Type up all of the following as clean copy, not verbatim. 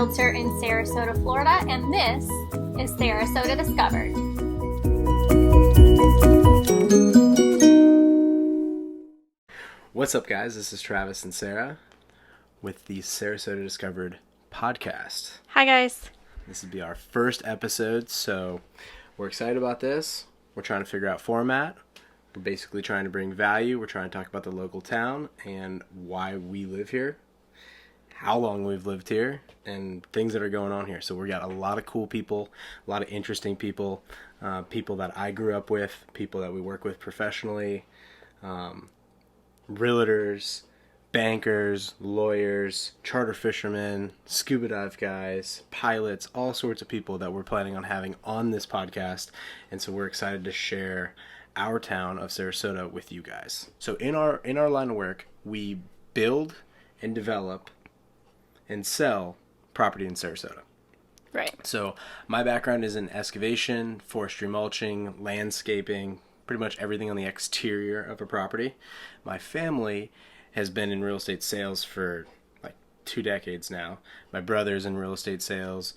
Realtor in Sarasota, Florida, and this is Sarasota Discovered. What's up, guys? This is Travis and Sarah with the Sarasota Discovered podcast. Hi, guys. This will be our first episode, so we're excited about this. We're trying to figure out format. We're basically trying to bring value. We're trying to talk about the local town and why we live here, how long we've lived here, and things that are going on here. So we got a lot of cool people, a lot of interesting people, people that I grew up with, people that we work with professionally, realtors, bankers, lawyers, charter fishermen, scuba dive guys, pilots, all sorts of people that we're planning on having on this podcast. And so we're excited to share our town of Sarasota with you guys. So in our line of work, we build and develop and sell property in Sarasota. Right. So my background is in excavation, forestry mulching, landscaping, pretty much everything on the exterior of a property. My family has been in real estate sales for like 2 decades now. My brother's in real estate sales.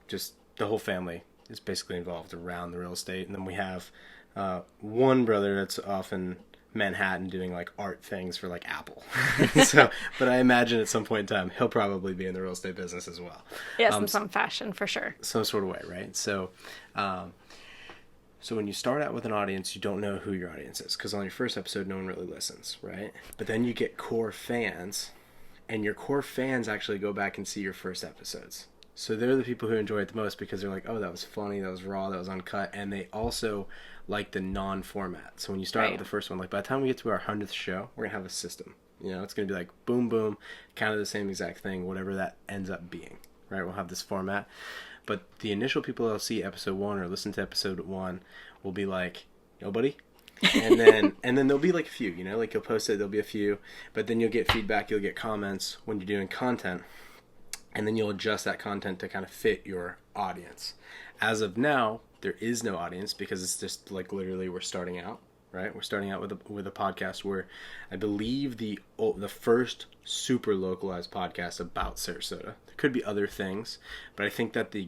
Just the whole family is basically involved around the real estate. And then we have one brother that's off in Manhattan doing like art things for like Apple. But I imagine at some point in time he'll probably be in the real estate business as well. Yes, in some fashion for sure. Some sort of way, right? So when you start out with an audience, you don't know who your audience is because on your first episode, no one really listens, right? But then you get core fans, and your core fans actually go back and see your first episodes. So they're the people who enjoy it the most because they're like, oh, that was funny, that was raw, that was uncut, and they also like the non-format. So when you start out with the first one, like by the time we get to our 100th show, we're going to have a system. You know, it's going to be like boom, boom, kind of the same exact thing, whatever that ends up being, right? We'll have this format. But the initial people that'll see episode 1 or listen to episode 1 will be like, nobody. And then there'll be like a few, you know, like you'll post it, there'll be a few, but then you'll get feedback, you'll get comments when you're doing content, and then you'll adjust that content to kind of fit your audience. As of now, there is no audience because it's just like literally we're starting out, right? We're starting out with a podcast where I believe the first super localized podcast about Sarasota. There could be other things, but I think that the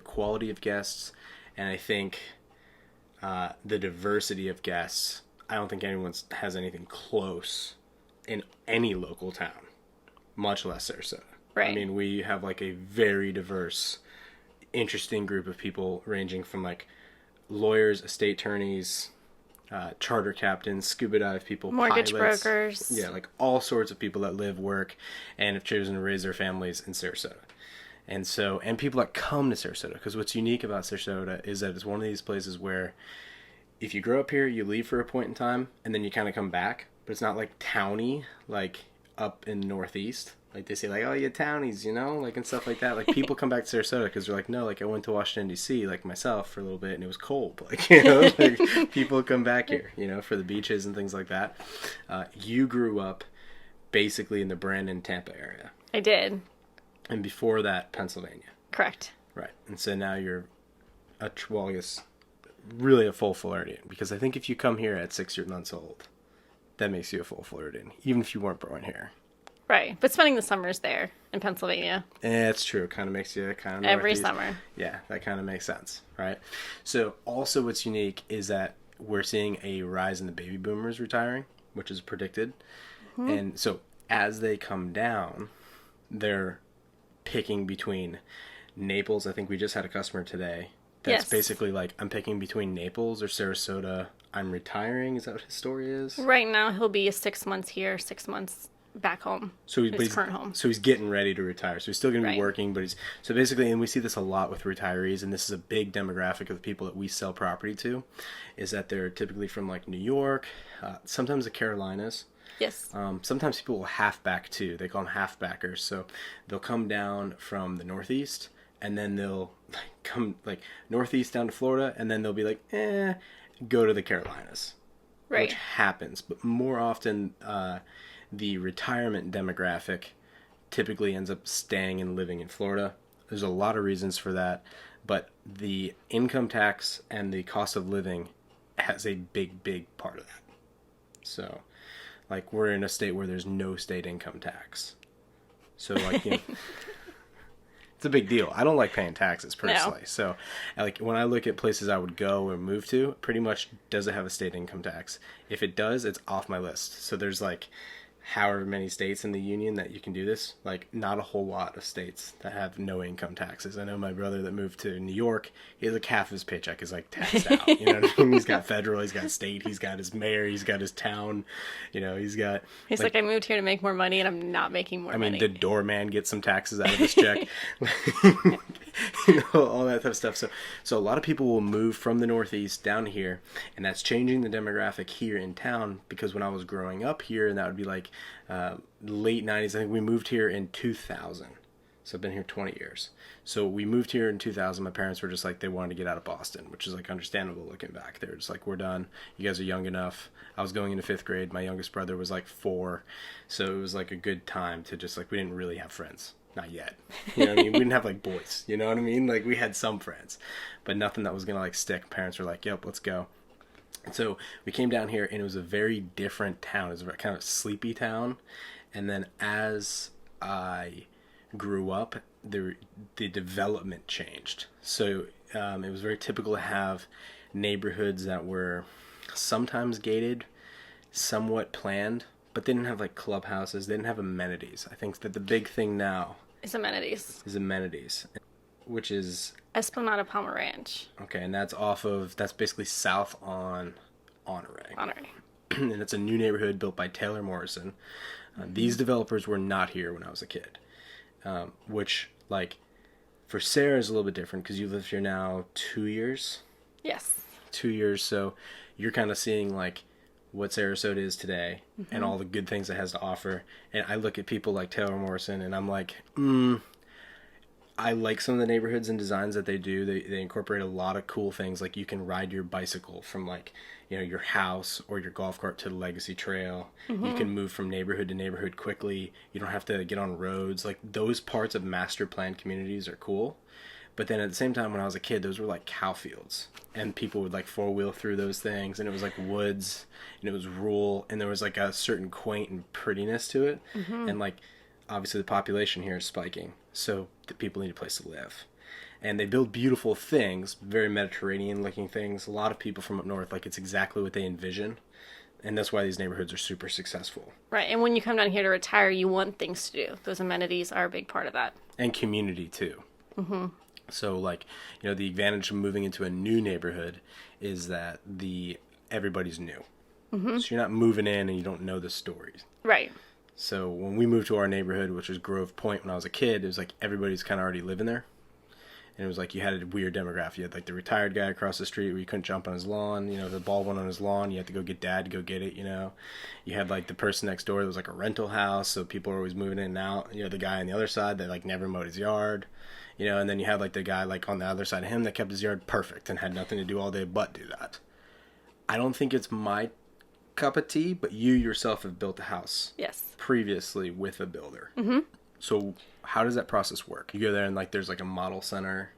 quality of guests, and I think the diversity of guests, I don't think anyone has anything close in any local town, much less Sarasota. Right. I mean, we have like a very diverse, interesting group of people ranging from like lawyers, estate attorneys, charter captains, scuba dive people, mortgage pilots, brokers. Yeah, like all sorts of people that live, work, and have chosen to raise their families in Sarasota. And people that come to Sarasota, because what's unique about Sarasota is that it's one of these places where if you grow up here, you leave for a point in time, and then you kind of come back, but it's not like towny, like up in the Northeast. Like they say, like, oh, you townies, you know, like and stuff like that. Like people come back to Sarasota because they're like, no, like I went to Washington D.C. like myself for a little bit and it was cold. Like, you know, like people come back here, you know, for the beaches and things like that. You grew up basically in the Brandon, Tampa area. I did. And before that, Pennsylvania. Correct. Right. And so now you're really a full Floridian because I think if you come here at 6 months old, that makes you a full Floridian, even if you weren't born here. Right, but spending the summers there in Pennsylvania. It's true. It kind of makes you kind of every Northeast. Summer. Yeah, that kind of makes sense, right? So also what's unique is that we're seeing a rise in the baby boomers retiring, which is predicted. Mm-hmm. And so as they come down, they're picking between Naples. I think we just had a customer today that's basically like, I'm picking between Naples or Sarasota. I'm retiring. Is that what his story is? Right now, he'll be 6 months here, 6 months back home. So his current home. So he's getting ready to retire. So he's still going to be working, but so basically, and we see this a lot with retirees, and this is a big demographic of the people that we sell property to, is that they're typically from like New York, sometimes the Carolinas. Yes. Sometimes people will halfback too. They call them halfbackers. So they'll come down from the Northeast, and then they'll come like Northeast down to Florida, and then they'll be like, go to the Carolinas. Right. Which happens, but more often, the retirement demographic typically ends up staying and living in Florida. There's a lot of reasons for that, but the income tax and the cost of living has a big, big part of that. So, like, we're in a state where there's no state income tax. So, like, you know, It's a big deal. I don't like paying taxes personally. No. So, like, when I look at places I would go or move to, pretty much does it have a state income tax? If it does, it's off my list. So there's like however many states in the union that you can do this. Like, not a whole lot of states that have no income taxes. I know my brother that moved to New York, he has like half of his paycheck is like taxed out. You know what I mean? He's got federal, he's got state, he's got his mayor, he's got his town. You know, he's like, I moved here to make more money and I'm not making more money. I mean, the doorman gets some taxes out of his check. You know, all that type of stuff. So a lot of people will move from the Northeast down here, and that's changing the demographic here in town, because when I was growing up here, and that would be like late 90s, I think we moved here in 2000. So I've been here 20 years. So we moved here in 2000. My parents were just like, they wanted to get out of Boston, which is like understandable looking back. They were just like, we're done. You guys are young enough. I was going into 5th grade. My youngest brother was like 4. So it was like a good time to just like, we didn't really have friends. Not yet. You know what I mean? We didn't have like boys. You know what I mean? Like, we had some friends, but nothing that was going to like stick. Parents were like, yep, let's go. And so we came down here, and it was a very different town. It was a kind of sleepy town. And then as I grew up, the development changed. So it was very typical to have neighborhoods that were sometimes gated, somewhat planned, but they didn't have like clubhouses. They didn't have amenities. I think that the big thing now is amenities, which is Esplanade Palmer Ranch. Okay, and that's basically south on Honoré. And it's a new neighborhood built by Taylor Morrison. These developers were not here when I was a kid, which, like, for Sarah is a little bit different because you've lived here now 2 years. Yes. 2 years, so you're kind of seeing like what Sarasota is today, and all the good things it has to offer. And I look at people like Taylor Morrison, and I'm like, I like some of the neighborhoods and designs that they do. They incorporate a lot of cool things. Like, you can ride your bicycle from, like, you know, your house or your golf cart to the Legacy Trail. You can move from neighborhood to neighborhood quickly. You don't have to get on roads. Like, those parts of master planned communities are cool. But then at the same time, when I was a kid, those were like cow fields, and people would like 4-wheel through those things, and it was like woods, and it was rural, and there was like a certain quaint and prettiness to it. And like, obviously the population here is spiking, so the people need a place to live. And they build beautiful things, very Mediterranean looking things. A lot of people from up north, like, it's exactly what they envision. And that's why these neighborhoods are super successful. Right. And when you come down here to retire, you want things to do. Those amenities are a big part of that. And community too. So, like, you know, the advantage of moving into a new neighborhood is that everybody's new. So you're not moving in and you don't know the stories. Right. So when we moved to our neighborhood, which was Grove Point, when I was a kid, it was like everybody's kind of already living there. And it was like you had a weird demographic. You had like the retired guy across the street where you couldn't jump on his lawn. You know, the ball went on his lawn. You had to go get dad to go get it, you know. You had like the person next door that was like a rental house, so people were always moving in and out. You know, the guy on the other side that like never mowed his yard. You know, and then you had like the guy like on the other side of him that kept his yard perfect and had nothing to do all day but do that. I don't think it's my cup of tea, but you yourself have built a house. Yes. Previously with a builder. So how does that process work? You go there and like there's like a model center.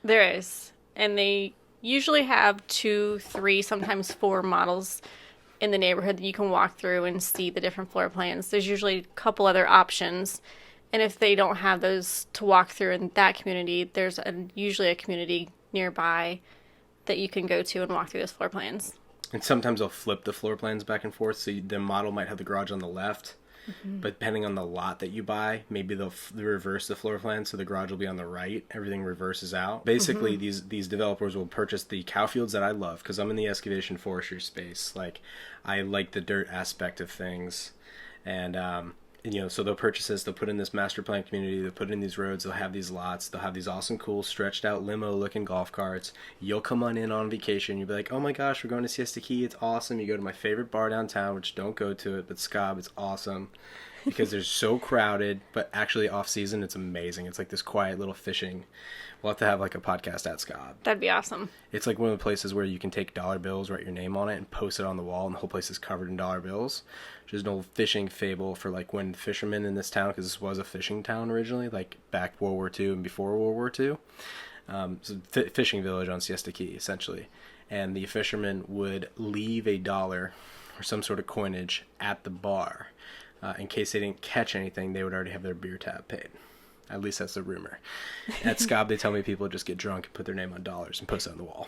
There is. And they usually have 2, 3, sometimes 4 models in the neighborhood that you can walk through and see the different floor plans. There's usually a couple other options. And if they don't have those to walk through in that community, there's usually a community nearby that you can go to and walk through those floor plans. And sometimes they'll flip the floor plans back and forth. So the model might have the garage on the left, but depending on the lot that you buy, maybe they'll reverse the floor plan so the garage will be on the right. Everything reverses out. Basically, these developers will purchase the cow fields that I love because I'm in the excavation forestry space. Like, I like the dirt aspect of things. And you know, so they'll purchase this, they'll put in this master plan community, they'll put in these roads, they'll have these lots, they'll have these awesome, cool, stretched out limo-looking golf carts. You'll come on vacation, you'll be like, oh my gosh, we're going to Siesta Key, it's awesome. You go to my favorite bar downtown, which don't go to it, but Scob, it's awesome. Because they're so crowded, but actually off-season, it's amazing. It's like this quiet little fishing. We'll have to have like a podcast at Scob. That'd be awesome. It's like one of the places where you can take dollar bills, write your name on it, and post it on the wall, and the whole place is covered in dollar bills. Which is an old fishing fable for like when fishermen in this town, because this was a fishing town originally, like back World War II and before World War II. So fishing village on Siesta Key, essentially. And the fishermen would leave $1 or some sort of coinage at the bar. In case they didn't catch anything, they would already have their beer tab paid. At least that's the rumor. At Scob, they tell me people just get drunk and put their name on dollars and post it on the wall.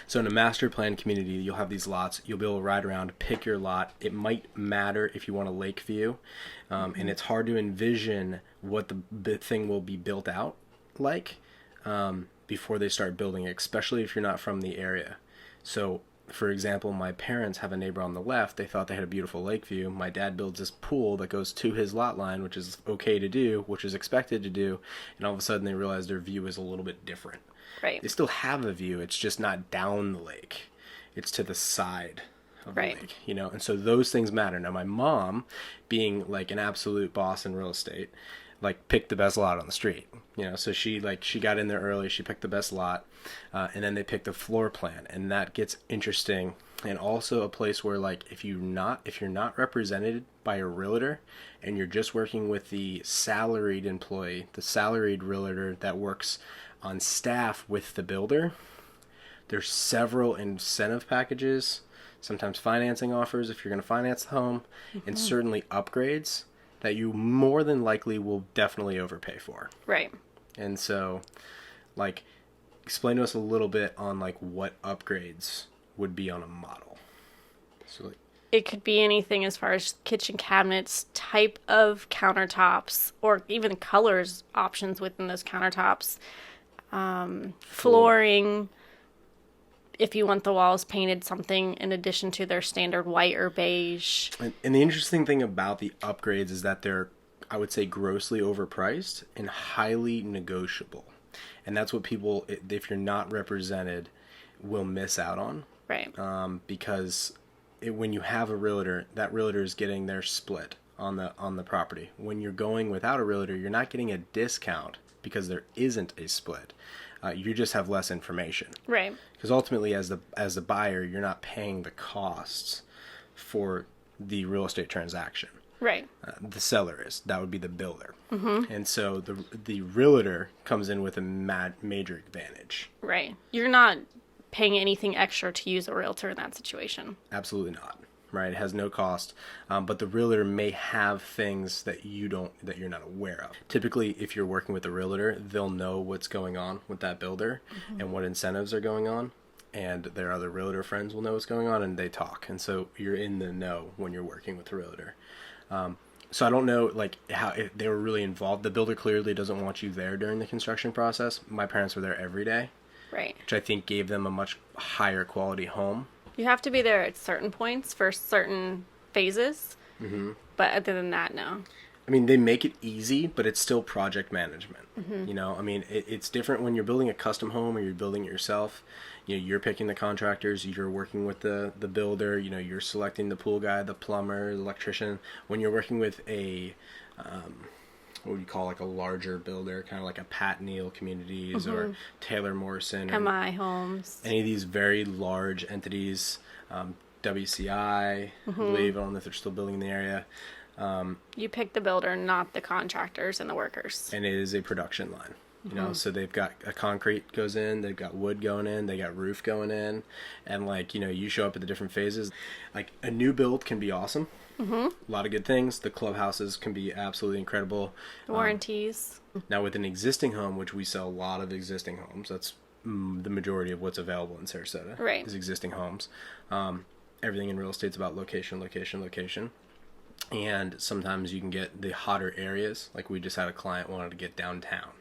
So in a master plan community, you'll have these lots. You'll be able to ride around, pick your lot. It might matter if you want a lake view. And it's hard to envision what the thing will be built out like before they start building it, especially if you're not from the area. So, for example, my parents have a neighbor on the left. They thought they had a beautiful lake view. My dad builds this pool that goes to his lot line, which is okay to do, which is expected to do. And all of a sudden they realize their view is a little bit different. Right. They still have a view. It's just not down the lake. It's to the side of the lake, you know? And so those things matter. Now, my mom, being like an absolute boss in real estate, like picked the best lot on the street, you know? So she got in there early. She picked the best lot. And then they picked the floor plan, and that gets interesting. And also a place where, like, if you're not represented by a realtor and you're just working with the salaried employee, the salaried realtor that works on staff with the builder, there's several incentive packages, sometimes financing offers if you're going to finance the home, and certainly upgrades that you more than likely will definitely overpay for. Right. And so, like, explain to us a little bit on, like, what upgrades would be on a model. So, like, it could be anything as far as kitchen cabinets, type of countertops, or even colors options within those countertops. Flooring, if you want the walls painted something in addition to their standard white or beige. And the interesting thing about the upgrades is that they're, I would say, grossly overpriced and highly negotiable. And that's what people, if you're not represented, will miss out on. Right. Because when you have a realtor, that realtor is getting their split on the property. When you're going without a realtor, you're not getting a discount because there isn't a split. You just have less information. Right. Because ultimately, as the buyer, you're not paying the costs for the real estate transaction. Right. The seller is. That would be the builder. Mm-hmm. And so the realtor comes in with a major advantage. Right. You're not paying anything extra to use a realtor in that situation. Absolutely not. Right. It has no cost. But the realtor may have things that you're not aware of. Typically, if you're working with a realtor, they'll know what's going on with that builder and what incentives are going on. And their other realtor friends will know what's going on, and they talk. And so you're in the know when you're working with a realtor. So I don't know, like, how if they were really involved. The builder clearly doesn't want you there during the construction process. My parents were there every day. Right. Which I think gave them a much higher quality home. You have to be there at certain points for certain phases. Mm-hmm. But other than that, no. I mean, they make it easy, but it's still project management. Mm-hmm. You know, I mean, it's different when you're building a custom home or you're building it yourself. You know, you're picking the contractors, you're working with the builder, you know, you're selecting the pool guy, the plumber, the electrician. When you're working with a, what would you call, like, a larger builder, kind of like a Pat Neal Communities or Taylor Morrison. Or MI Homes. Any of these very large entities, WCI, I believe, I don't know if they're still building in the area. You pick the builder, not the contractors and the workers. And it is a production line. You know, so they've got a concrete goes in, they've got wood going in, they got roof going in, and, like, you know, you show up at the different phases. Like, a new build can be awesome. A lot of good things. The clubhouses can be absolutely incredible. Warranties. Now, with an existing home, which we sell a lot of existing homes, that's the majority of what's available in Sarasota. Right. Is existing homes. Everything in real estate's about location, location, location. And sometimes you can get the hotter areas. Like, we just had a client wanted to get downtown.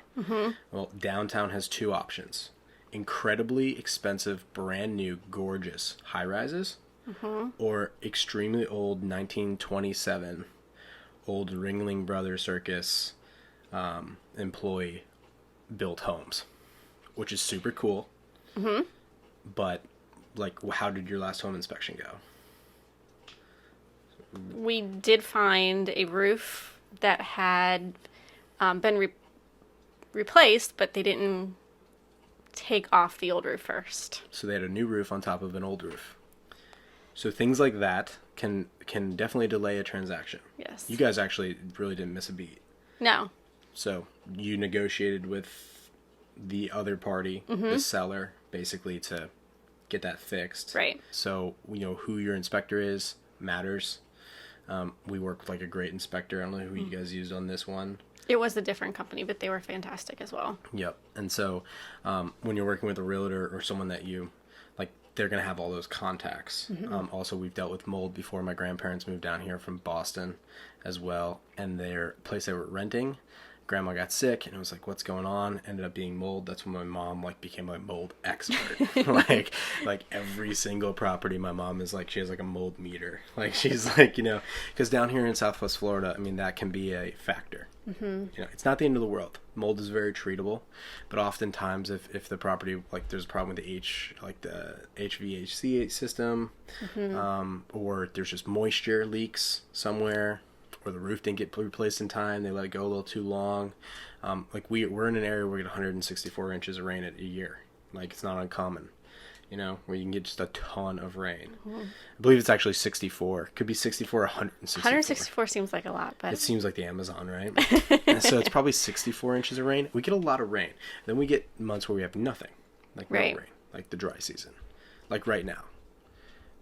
Well, downtown has two options: incredibly expensive, brand new, gorgeous high-rises, or extremely old 1927 old Ringling Brothers Circus employee built homes, which is super cool. But, like, how did your last home inspection go? We did find a roof that had been replaced, but they didn't take off the old roof first. So they had a new roof on top of an old roof. So things like that can definitely delay a transaction. Yes. You guys actually really didn't miss a beat. No. So you negotiated with the other party, the seller, basically to get that fixed. Right. So, you know, who your inspector is matters. We work with like a great inspector. I don't know who you guys used on this one. It was a different company, but they were fantastic as well. Yep. And so when you're working with a realtor or someone that you like, they're going to have all those contacts. Also, we've dealt with mold before. My grandparents moved down here from Boston as well. And their place they were renting, grandma got sick and it was like, what's going on? Ended up being mold. That's when my mom like became a mold expert. like every single property, my mom is like, she has like a mold meter. Like she's like, you know, because down here in Southwest Florida, I mean, that can be a factor. You know, it's not the end of the world. Mold is very treatable, but oftentimes if the property, like there's a problem with the HVAC system, or there's just moisture leaks somewhere, or the roof didn't get replaced in time, they let it go a little too long. Like we're in an area where we get 164 inches of rain a year. Like it's not uncommon, you know, where you can get just a ton of rain. I believe it's actually 64. Could be 64 or 164. 164 seems like a lot, but it seems like the Amazon, right? And so it's probably 64 inches of rain. We get a lot of rain. Then we get months where we have nothing, like no rain, like the dry season, like right now.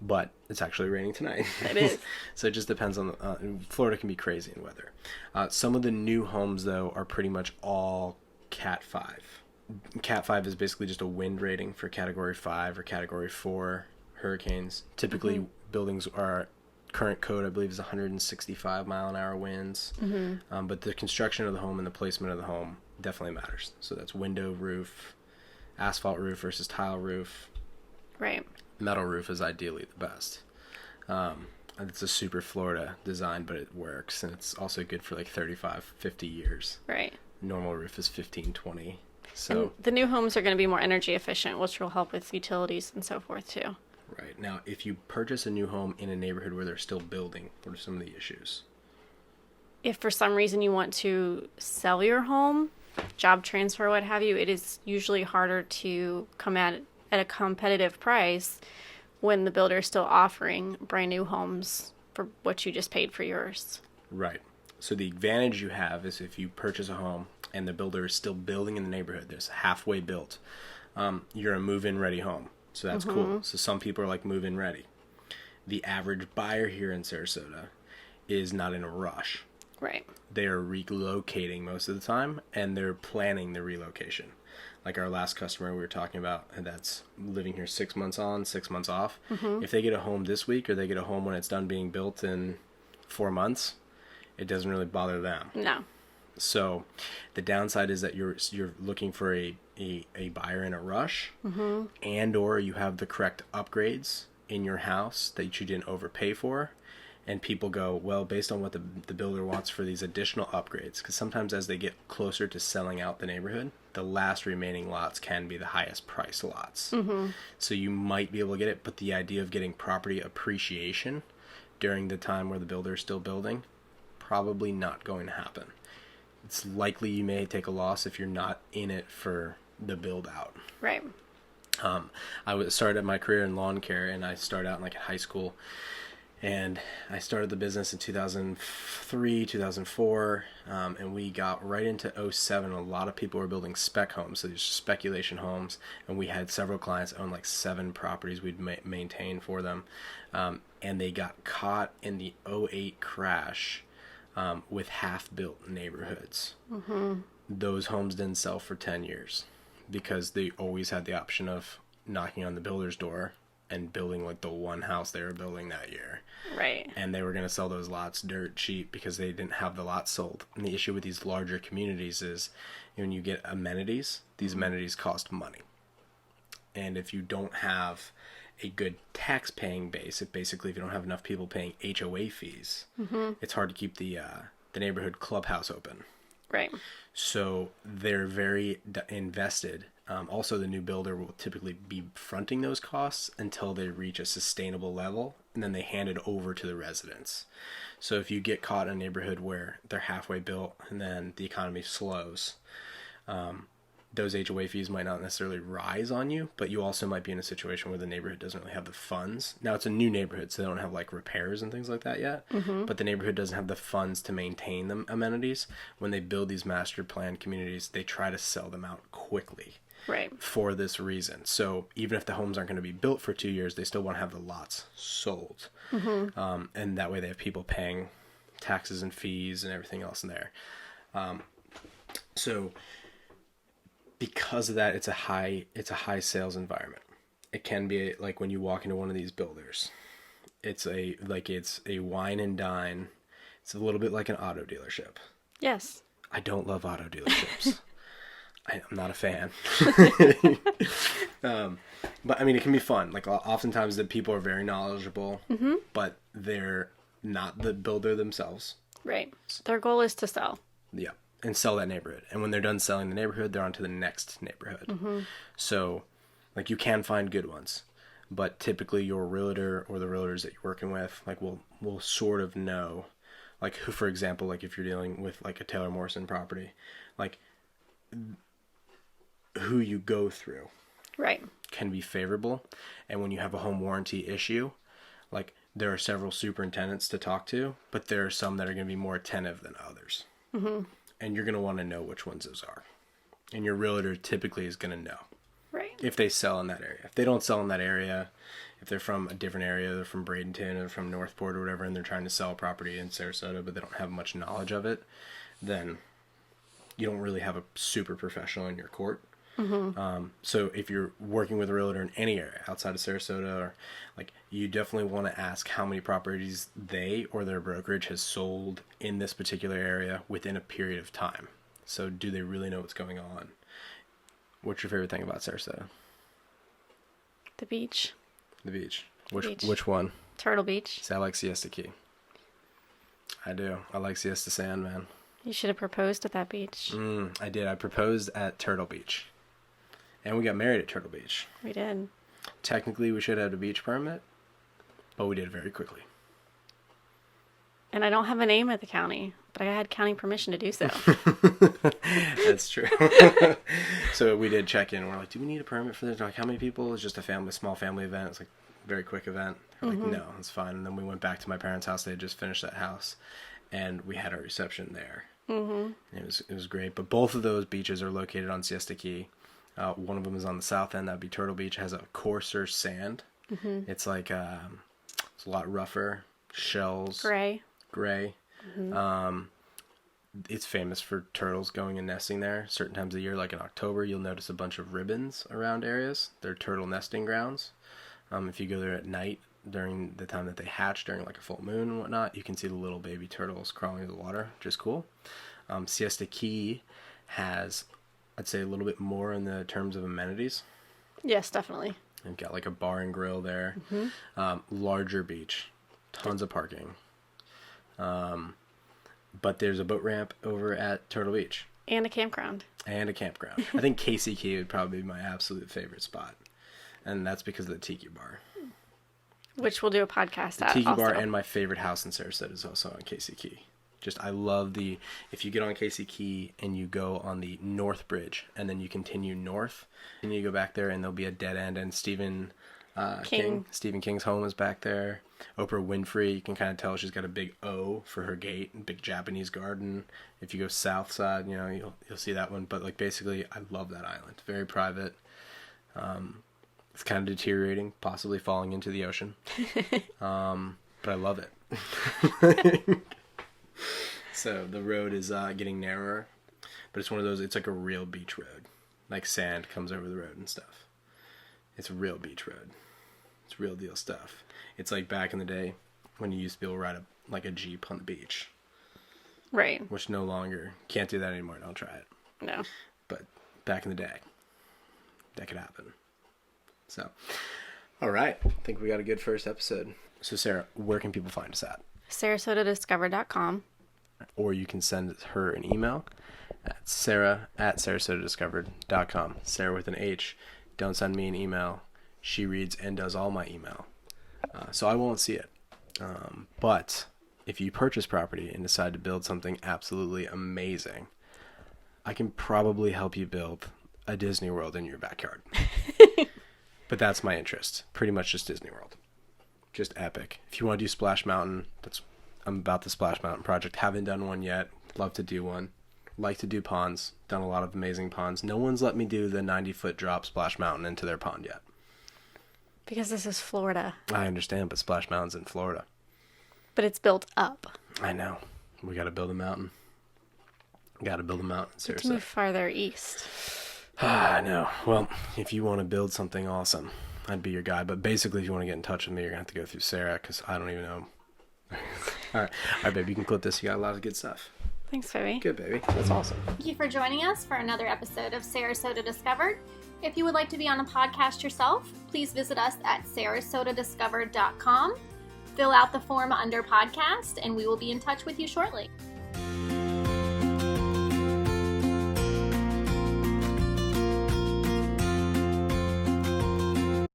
But it's actually raining tonight. It is. So it just depends on Florida can be crazy in weather. Some of the new homes though are pretty much all Cat 5. Cat 5 is basically just a wind rating for Category 5 or Category 4 hurricanes. Typically, buildings are current code, I believe, is 165 mile an hour winds. But the construction of the home and the placement of the home definitely matters. So that's window, roof, asphalt roof versus tile roof. Right. Metal roof is ideally the best. It's a super Florida design, but it works. And it's also good for like 35, 50 years. Right. Normal roof is 15, 20. So and the new homes are going to be more energy efficient, which will help with utilities and so forth too. Right. Now, if you purchase a new home in a neighborhood where they're still building, what are some of the issues? If for some reason you want to sell your home, job transfer, what have you, it is usually harder to come at a competitive price when the builder is still offering brand new homes for what you just paid for yours. Right. So the advantage you have is if you purchase a home and the builder is still building in the neighborhood, there's halfway built, you're a move-in ready home. So that's cool. So some people are like move-in ready. The average buyer here in Sarasota is not in a rush. Right. They're relocating most of the time, and they're planning the relocation. Like our last customer we were talking about, that's living here 6 months on, 6 months off. If they get a home this week or they get a home when it's done being built in 4 months, it doesn't really bother them. No. So the downside is that you're looking for a buyer in a rush, and or you have the correct upgrades in your house that you didn't overpay for. And people go, well, based on what the builder wants for these additional upgrades, because sometimes as they get closer to selling out the neighborhood, the last remaining lots can be the highest price lots. So you might be able to get it, but the idea of getting property appreciation during the time where the builder is still building, probably not going to happen. It's likely you may take a loss if you're not in it for the build out. Right. I started my career in lawn care, and I started out in like high school. And I started the business in 2003, 2004, and we got right into 2007. A lot of people were building spec homes, so these speculation homes, and we had several clients own like 7 properties we'd maintain for them, and they got caught in the 2008 crash with half-built neighborhoods. Those homes didn't sell for 10 years because they always had the option of knocking on the builder's door and building like the one house they were building that year. Right. And they were going to sell those lots dirt cheap because they didn't have the lots sold. And the issue with these larger communities is when you get amenities, these amenities cost money. And if you don't have a good tax paying base, if you don't have enough people paying HOA fees, it's hard to keep the neighborhood clubhouse open. Right. So they're very invested. Also, the new builder will typically be fronting those costs until they reach a sustainable level, and then they hand it over to the residents. So if you get caught in a neighborhood where they're halfway built and then the economy slows, those HOA fees might not necessarily rise on you, but you also might be in a situation where the neighborhood doesn't really have the funds. Now, it's a new neighborhood, so they don't have like repairs and things like that yet, but the neighborhood doesn't have the funds to maintain the amenities. When they build these master plan communities, they try to sell them out quickly. Right. for this reason. So even if the homes aren't going to be built for 2 years, they still want to have the lots sold. And that way they have people paying taxes and fees and everything else in there. So because of that, it's a high sales environment. It can be like when you walk into one of these builders, it's a wine and dine. It's a little bit like an auto dealership. Yes. I don't love auto dealerships. I'm not a fan. But I mean, it can be fun. Like oftentimes the people are very knowledgeable, but they're not the builder themselves. Right. Their goal is to sell. Yeah. And sell that neighborhood. And when they're done selling the neighborhood, they're on to the next neighborhood. So like you can find good ones, but typically your realtor or the realtors that you're working with, like will sort of know, like who, for example, like if you're dealing with like a Taylor Morrison property, like who you go through Right. can be favorable. And when you have a home warranty issue, like there are several superintendents to talk to, but there are some that are going to be more attentive than others. And you're going to want to know which ones those are. And your realtor typically is going to know. Right. If they sell in that area. If they don't sell in that area, if they're from a different area, they're from Bradenton or from Northport or whatever, and they're trying to sell a property in Sarasota, but they don't have much knowledge of it, then you don't really have a super professional in your court. So if you're working with a realtor in any area outside of Sarasota, or like, you definitely want to ask how many properties they or their brokerage has sold in this particular area within a period of time. So do they really know what's going on? What's your favorite thing about Sarasota? The beach. The beach. Beach. Which one? Turtle Beach. See, I like Siesta Key. I do. I like Siesta Sand, man. You should have proposed at that beach. I did. I proposed at Turtle Beach. And we got married at Turtle Beach. We did. Technically, we should have had a beach permit, but we did very quickly. And I don't have a name at the county, but I had county permission to do so. That's true. So we did check in. We're like, do we need a permit for this? They're like, how many people? It's just a small family event. It's like a very quick event. We're like, no, it's fine. And then we went back to my parents' house. They had just finished that house, and we had our reception there. It was great. But both of those beaches are located on Siesta Key. One of them is on the south end. That'd be Turtle Beach. It has a coarser sand. It's like it's a lot rougher. Shells. Gray. It's famous for turtles going and nesting there. Certain times of the year, like in October, you'll notice a bunch of ribbons around areas. They're turtle nesting grounds. If you go there at night during the time that they hatch, during like a full moon and whatnot, you can see the little baby turtles crawling in the water, which is cool. Siesta Key has, I'd say, a little bit more in the terms of amenities. Yes, definitely. They've got like a bar and grill there. Larger beach. Tons of parking. But there's a boat ramp over at Turtle Beach. And a campground. I think Casey Key would probably be my absolute favorite spot. And that's because of the Tiki Bar. Which we'll do a podcast The at Tiki also. Bar, and my favorite house in Sarasota is also on Casey Key. I love if you get on Casey Key and you go on the North Bridge and then you continue north and you go back there and there'll be a dead end, and Stephen King's home is back there. Oprah Winfrey, you can kind of tell she's got a big O for her gate, and big Japanese garden. If you go south side, you'll see that one. But like basically, I love that island. Very private. It's kind of deteriorating, possibly falling into the ocean. But I love it. So the road is getting narrower, but it's one of those. It's like a real beach road. Like sand comes over the road and stuff. It's a real beach road. It's real deal stuff. It's like back in the day when you used to be able to ride a Jeep on the beach. Right. Which no longer, can't do that anymore. Don't try it. No. But back in the day, that could happen. So, all right. I think we got a good first episode. So Sarah, where can people find us at? SarasotaDiscovered.com. Or you can send her an email at Sarah@SarasotaDiscovered.com. Sarah with an H. Don't send me an email. She reads and does all my email. So I won't see it. But if you purchase property and decide to build something absolutely amazing, I can probably help you build a Disney World in your backyard. But that's my interest. Pretty much just Disney World. Just epic. If you want to do Splash Mountain, I'm about the Splash Mountain project. Haven't done one yet. Love to do one. Like to do ponds. Done a lot of amazing ponds. No one's let me do the 90-foot drop Splash Mountain into their pond yet. Because this is Florida. I understand, but Splash Mountain's in Florida. But it's built up. I know. We got to build a mountain. Got to build a mountain, To seriously. move farther east. I know. Well, if you want to build something awesome, I'd be your guy. But basically, if you want to get in touch with me, you're going to have to go through Sarah, because I don't even know. All right, baby, you can clip this. You got a lot of good stuff. Thanks, baby. Good, baby. That's awesome. Thank you for joining us for another episode of Sarasota Discovered. If you would like to be on a podcast yourself, please visit us at SarasotaDiscovered.com. Fill out the form under podcast, and we will be in touch with you shortly.